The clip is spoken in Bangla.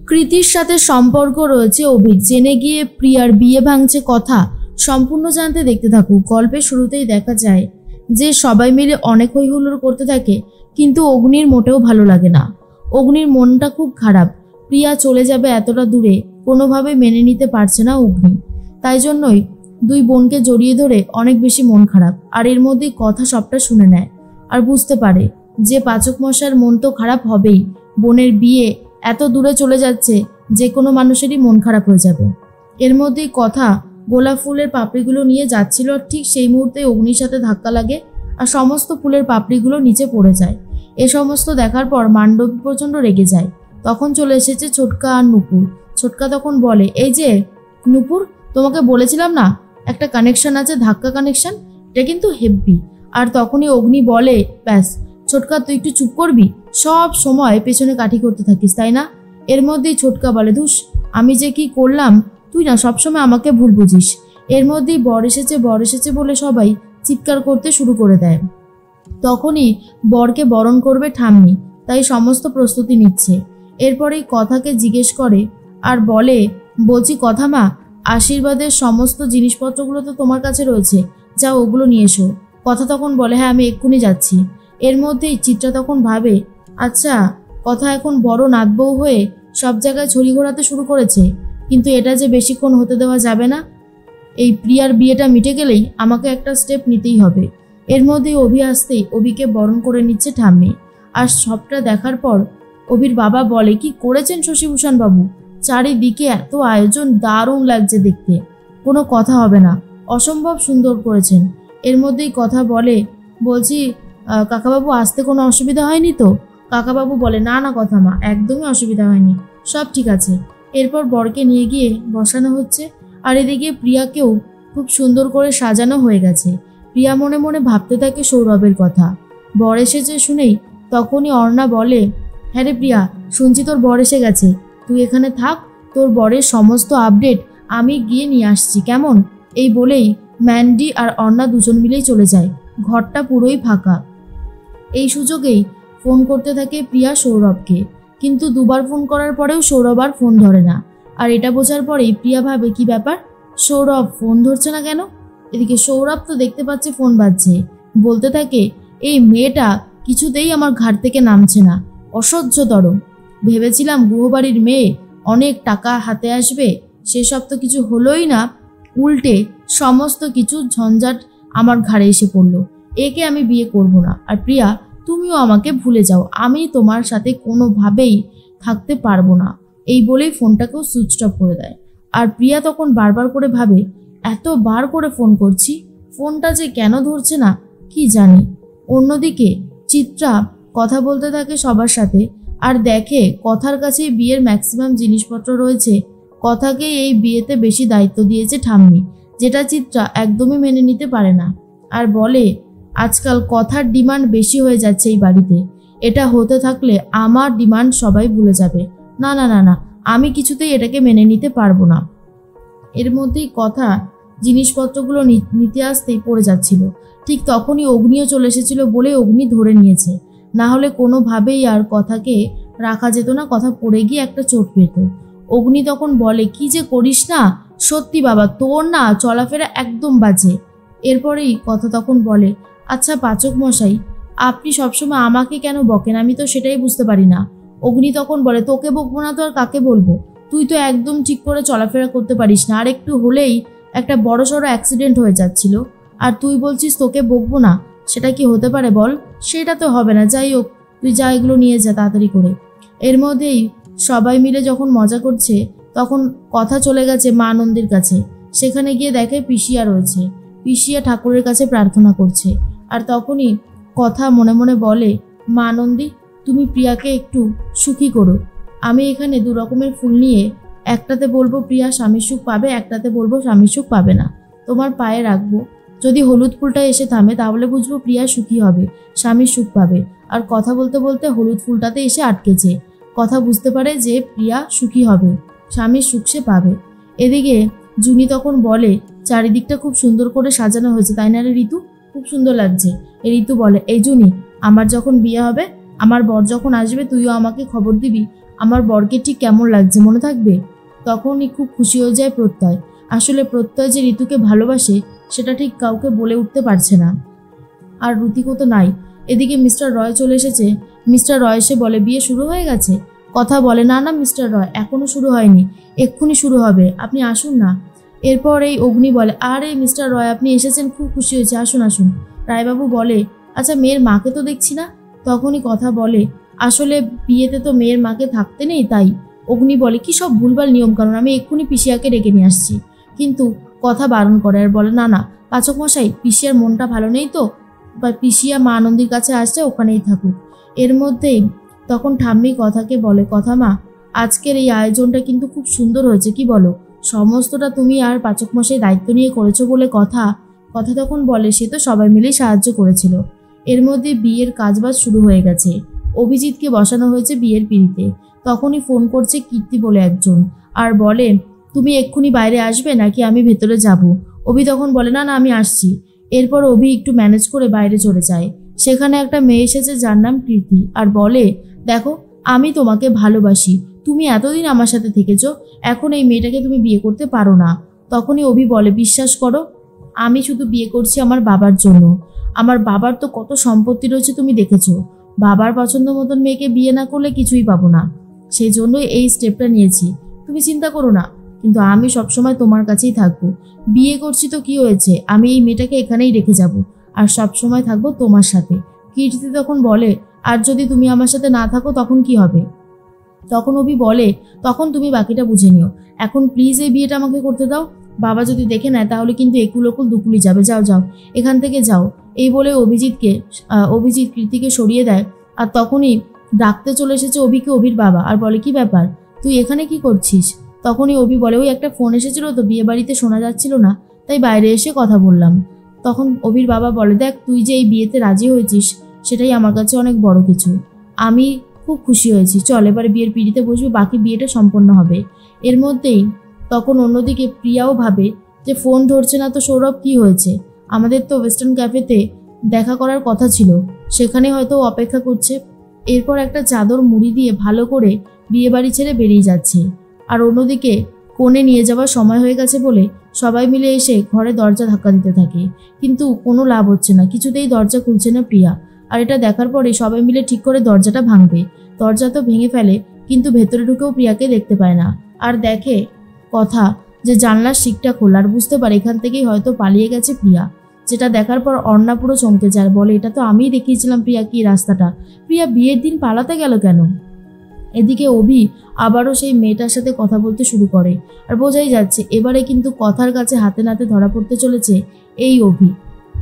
কৃতির সাথে সম্পর্ক রয়েছে অভির, জেনে গিয়ে প্রিয়ার বিয়ে ভাঙছে কথা। সম্পূর্ণ জানতে দেখতে থাকুক। গল্পের শুরুতেই দেখা যায় যে সবাই মিলে অনেক হইহুল্লোড় করতে থাকে, কিন্তু অগ্নির মোটেও ভালো লাগে না। অগ্নির মনটা খুব খারাপ। প্রিয়া চলে যাবে এতটা দূরে, কোনোভাবে মেনে নিতে পারছে না অগ্নি। তাই জন্যই দুই বোনকে জড়িয়ে ধরে অনেক বেশি মন খারাপ। আর এর মধ্যেই কথা সবটা শুনে নেয় আর বুঝতে পারে যে পাচক মশাইয়ের মন তো খারাপ হবেই। বোনের বিয়ে এত দূরে চলে যাচ্ছে, যে কোনো মানুষেরই মন খারাপ হয়ে যাবে। এর মধ্যেই কথা গোলাপ ফুলের পাপড়িগুলো নিয়ে যাচ্ছিল, আর ঠিক সেই মুহূর্তে অগ্নির সাথে ধাক্কা লাগে আর সমস্ত ফুলের পাপড়িগুলো নিচে পড়ে যায়। এ সমস্ত দেখার পর মান্ডবী প্রচণ্ড রেগে যায়। তখন চলে এসেছে ছোটকা আর নুপুর। ছোটকা তখন বলে, এই যে নুপুর, তোমাকে বলেছিলাম না একটা কানেকশন আছে, ধাক্কা কানেকশন, এটা কিন্তু হেব্বি। আর তখনই অগ্নি বলে, ব্যাস ছোটকা তুই একটু চুপ করবি, সব সময় পেছনে কাঠি করতে থাকিস তাই না। এর মধ্যেই ছোটকা বলে, ধুস আমি যে কি করলাম, তুই না সবসময় আমাকে ভুল বুঝিস। এর মধ্যেই বর এসেছে বলে সবাই চিৎকার করতে শুরু করে দেয়। তখনই বরকে বরণ করবে ঠাম্মি, তাই সমস্ত প্রস্তুতি নিচ্ছে। এরপরেই কথাকে জিজ্ঞেস করে আর বলে, বলছি কথা মা, আশীর্বাদের সমস্ত জিনিসপত্রগুলো তো তোমার কাছে রয়েছে, যা ওগুলো নিয়ে এসো। কথা তখন বলে, হ্যাঁ আমি এক্ষুনি যাচ্ছি। এর মধ্যেই চিত্রা তখন ভাবে, আচ্ছা কথা এখন বড় নাতবউ হয়ে সব জায়গায় ছড়ি ঘোরাতে শুরু করেছে, কিন্তু এটা যে বেশিক্ষণ হতে দেওয়া যাবে না। এই প্রিয়ার বিয়েটা মিটে গেলেই আমাকে একটা স্টেপ নিতেই হবে। এর মধ্যেই অভি আসতেই অভিকে বরণ করে নিচ্ছে ঠাম্মি। আর সবটা দেখার পর অভির বাবা বলে, কি করেছেন শশীভূষণ বাবু, চারিদিকে এত আয়োজন, দারুণ লাগছে দেখতে, কোনো কথা হবে না, অসম্ভব সুন্দর করেছেন। এর মধ্যেই কথা বলে, বলছি কাকাবাবু আসতে কোনো অসুবিধা হয়নি তো? কাকাবাবু বলে, না না কথা মা, একদমই অসুবিধা হয়নি, সব ঠিক আছে। এরপর বরকে নিয়ে গিয়ে বসানো হচ্ছে। আর এদিকে প্রিয়াকেও খুব সুন্দর করে সাজানো হয়ে গেছে। প্রিয়া মনে মনে ভাবতে থাকে সৌরভের কথা। বর এসেছে শুনেই তখনই অর্ণা বলে, হ্যাঁ রে প্রিয়া, শুনছি তোর বর এসে গেছে, তুই এখানে থাক, তোর বরের সমস্ত আপডেট আমি গিয়ে নিয়ে আসছি, কেমন? এই বলেই ম্যান্ডি আর অর্ণা দুজন মিলেই চলে যায়। ঘরটা পুরোই ফাঁকা। এই সুযোগেই ফোন করতে থাকে প্রিয়া সৌরভকে, কিন্তু দুবার ফোন করার পরেও সৌরভ আর ফোন ধরে না। আর এটা বোঝার পরেই প্রিয়া ভাবে, কি ব্যাপার, সৌরভ ফোন ধরছে না কেন? এদিকে সৌরভ তো দেখতে পাচ্ছে ফোন বাজছে, বলতে থাকে, এই মেয়েটা কিছুতেই আমার ঘাট থেকে নামছে না, অসহ্যতর। ভেবেছিলাম গুহবাড়ির মেয়ে, অনেক টাকা হাতে আসবে, সেসব তো কিছু হলোই না, উল্টে সমস্ত কিছু ঝঞ্ঝাট আমার ঘাড়ে এসে পড়লো। একে আমি বিয়ে করব না। আর প্রিয়া, তুমিও আমাকে ভুলে যাও, আমি তোমার সাথে কোনোভাবেই থাকতে পারবো না। এই বলেই ফোনটাকেও সুইচ অফ করে দেয়। আর প্রিয়া তখন বারবার করে ভাবে, এতবার করে ফোন করছি, ফোনটা যে কেন ধরছে না কি জানি। অন্যদিকে চিত্রা কথা বলতে থাকে সবার সাথে, আর দেখে কথার কাছেই বিয়ের ম্যাক্সিমাম জিনিসপত্র রয়েছে। কথাকে এই বিয়েতে বেশি দায়িত্ব দিয়েছে ঠাম্মি, যেটা চিত্রা একদমই মেনে নিতে পারে না। আর বলে, আজকাল কথার ডিমান্ড বেশি হয়ে যাচ্ছে এই বাড়িতে, এটা হতে থাকলে আমার ডিমান্ড সবাই ভুলে যাবে। না না না না, আমি কিছুতেই এটাকে মেনে নিতে পারবো না। এর মধ্যেই কথা জিনিসপত্রগুলো নিতে আসতেই পড়ে যাচ্ছিল। ঠিক তখনই অগ্নিও চলে এসেছিল বলে অগ্নি ধরে নিয়েছে, না হলে কোনোভাবেই আর কথাকে রাখা যেত না, কথা পড়ে গিয়ে একটা চোট পেত। অগ্নি তখন বলে, কি যে করিস না, সত্যি বাবা তোর না চলাফেরা একদম বাজে। এরপরেই কথা তখন বলে, আচ্ছা পাচক মশাই, আপনি সবসময় আমাকে কেন বকেন, আমি তো সেটাই বুঝতে পারি না। অগ্নি তখন বলে, তোকে বকবো না তো আর কাকে বলবো, তুই তো একদম ঠিক করে চলাফেরা করতে পারিস না, আর একটু হলেই একটা বড়সড় অ্যাক্সিডেন্ট হয়ে যাচ্ছিল, আর তুই বলছিস তোকে বকবো না, সেটা কি হতে পারে বল? সেটা তো হবে না, যাই হোক তুই যা এগুলো নিয়ে যা তাড়াতাড়ি করে। এর মধ্যেই সবাই মিলে যখন মজা করছে, তখন কথা চলে গেছে মা নন্দীর কাছে। সেখানে গিয়ে দেখে পিসিয়া রয়েছে। পিসিয়া ঠাকুরের কাছে প্রার্থনা করছে। আর তখনই কথা মনে মনে বলে, মা নন্দী, তুমি প্রিয়াকে একটু সুখী করো। আমি এখানে দু রকমের ফুল নিয়ে, একটাতে বলবো প্রিয়া স্বামীর সুখ পাবে, একটাতে বলবো স্বামীর সুখ পাবে না, তোমার পায়ে রাখবো। যদি হলুদ ফুলটা এসে থামে তাহলে বুঝবো প্রিয়া সুখী হবে, স্বামীর সুখ পাবে। আর কথা বলতে বলতে হলুদ ফুলটাতে এসে আটকেছে। কথা বুঝতে পারে যে প্রিয়া সুখী হবে, স্বামীর সুখ সে পাবে। এদিকে জুনি তখন বলে, চারিদিকটা খুব সুন্দর করে সাজানো হয়েছে তাই না রে ঋতু, খুব সুন্দর লাগছে। এই ঋতু বলে, এই জুনি, আমার যখন বিয়ে হবে, আমার বর যখন আসবে, তুইও আমাকে খবর দিবি, আমার বরকে ঠিক কেমন লাগছে মনে থাকবে? তখনই খুব খুশি হয়ে যায় প্রত্যয়। আসলে প্রত্যয় যে ঋতুকে ভালোবাসে সেটা ঠিক কাউকে বলে উঠতে পারছে না। আর ঋতিকও তো নাই। এদিকে মিস্টার রয় চলে এসেছে। মিস্টার রয় এসে বলে, বিয়ে শুরু হয়ে গেছে? কথা বলে, না না মিস্টার রয়, এখনো শুরু হয়নি, এক্ষুনি শুরু হবে, আপনি আসুন না। এরপর এই অগ্নি বলে, আরে মিস্টার রয় আপনি এসেছেন, খুব খুশি হয়েছে, আসুন আসুন। রায়বাবু বলে, আচ্ছা মেয়ের মাকে তো দেখছি না। তখনই কথা বলে, আসলে বিয়েতে তো মেয়ের মাকে থাকতে নেই, তাই। অগ্নি বলে, কি সব ভুলভাল নিয়ম কানুন, আমি এক্ষুনি পিসিয়াকে ডেকে নিয়ে আসছি। কিন্তু কথা বারণ করে আর বলে, না না পাচক মশাই, পিসিয়ার মনটা ভালো নেই তো, বা পিসিয়া মা আনন্দীর কাছে আসছে, ওখানেই থাকুক। এর মধ্যেই তখন ঠাম্মি কথাকে বলে, কথা মা, আজকের এই আয়োজনটা কিন্তু খুব সুন্দর হয়েছে, কি বলো? সমস্তটা তুমি আর পাচক মশাই দায়িত্ব নিয়ে করেছো বলে কথা। কথা তখন বলে, সে তো সবাই মিলেই সাহায্য করেছিল। এর মধ্যে বিয়ের কাজবাজ শুরু হয়ে গেছে। অভিজিৎকে বসানো হয়েছে বিয়ের পিঁড়িতে। তখনই ফোন করছে কীর্তি বলে একজন, আর বলে, তুমি এক্ষুনি বাইরে আসবে নাকি আমি ভেতরে যাব? অভি তখন বলে, না না আমি আসছি। এরপর অভি একটু ম্যানেজ করে বাইরে চলে যায়। সেখানে একটা মেয়ে এসেছে যার নাম কীর্তি, আর বলে, দেখো আমি তোমাকে ভালোবাসি, তুমি এতদিন আমার সাথে থেকেছো, এখন এই মেয়েটাকে তুমি বিয়ে করতে পারো না। তখনই অভি বলে, বিশ্বাস করো, আমি শুধু বিয়ে করছি আমার বাবার জন্য। আমার বাবার তো কত সম্পত্তি রয়েছে তুমি দেখেছো, বাবার পছন্দ মতন মেয়েকে বিয়ে না করলে কিছুই পাবো না, সেই জন্যই এই স্টেপটা নিয়েছি। তুমি চিন্তা করো না, কিন্তু আমি সবসময় তোমার কাছেই থাকবো। বিয়ে করছি তো কি হয়েছে, আমি এই মেয়েটাকে এখানেই রেখে যাব, আর সবসময় থাকবো তোমার সাথে। কীর্তি তখন বলে, আর যদি তুমি আমার সাথে না থাকো তখন কি হবে? তখন অভি বলে, তখন তুমি বাকিটা বুঝে নিও, এখন প্লিজ এই বিয়েটা আমাকে করতে দাও। বাবা যদি দেখে নেয় তাহলে কিন্তু একুল ওকুল দুকুলি যাবে, যাও যাও এখান থেকে যাও। এই বলে অভিজিৎ কীর্তিকে সরিয়ে দেয়। আর তখনই ডাকতে চলে এসেছে অভিকে অভির বাবা, আর বলে, কি ব্যাপার, তুই এখানে কি করছিস? তখনই অভি বলে, ওই একটা ফোন এসেছিল তো, বিয়ে বাড়িতে শোনা যাচ্ছিল না, তাই বাইরে এসে কথা বললাম। তখন অভির বাবা বলে, দেখ তুই যে এই বিয়েতে রাজি হয়েছিস সেটাই আমার কাছে অনেক বড় কিছু, আমি খুব খুশি হয়েছি, চল এবারে বিয়ের পিঁড়িতে বসবি, বাকি বিয়েটা সম্পন্ন হবে। এর মধ্যেই তখন অন্যদিকে প্রিয়াও ভাবে যে ফোন ধরছে না তো সৌরভ, কি হয়েছে? আমাদের তো ওয়েস্টার্ন ক্যাফেতে দেখা করার কথা ছিল, সেখানে হয়তো অপেক্ষা করছে। এরপর একটা চাদর মুড়ি দিয়ে ভালো করে বিয়ে বাড়ি ছেড়ে বেরিয়ে যাচ্ছে। আর অন্যদিকে কোণে নিয়ে যাওয়ার সময় হয়ে গেছে বলে সবাই মিলে এসে ঘরে দরজা ধাক্কা দিতে থাকে, কিন্তু কোনো লাভ হচ্ছে না, কিছুতেই দরজা খুলছে না প্রিয়া। আর এটা দেখার পরে সবাই মিলে ঠিক করে দরজাটা ভাঙবে। দরজা তো ভেঙে ফেলে, কিন্তু ভেতরে ঢুকেও প্রিয়াকে দেখতে পায় না। আর দেখে কথা যে জানলার শিকটা খোলা, আর বুঝতে পারে এখান থেকেই হয়তো পালিয়ে গেছে প্রিয়া। যেটা দেখার পর অর্ণা পুরো চমকে যায়, বলে, এটা তো আমিই দেখিয়েছিলাম প্রিয়া কি রাস্তাটা, প্রিয়া বিয়ের দিন পালাতে গেল কেন? এদিকে অভি আবারও সেই মেয়েটার সাথে কথা বলতে শুরু করে, আর বোঝাই যাচ্ছে এবারে কিন্তু কথার কাছে হাতে নাতে ধরা পড়তে চলেছে এই অভি।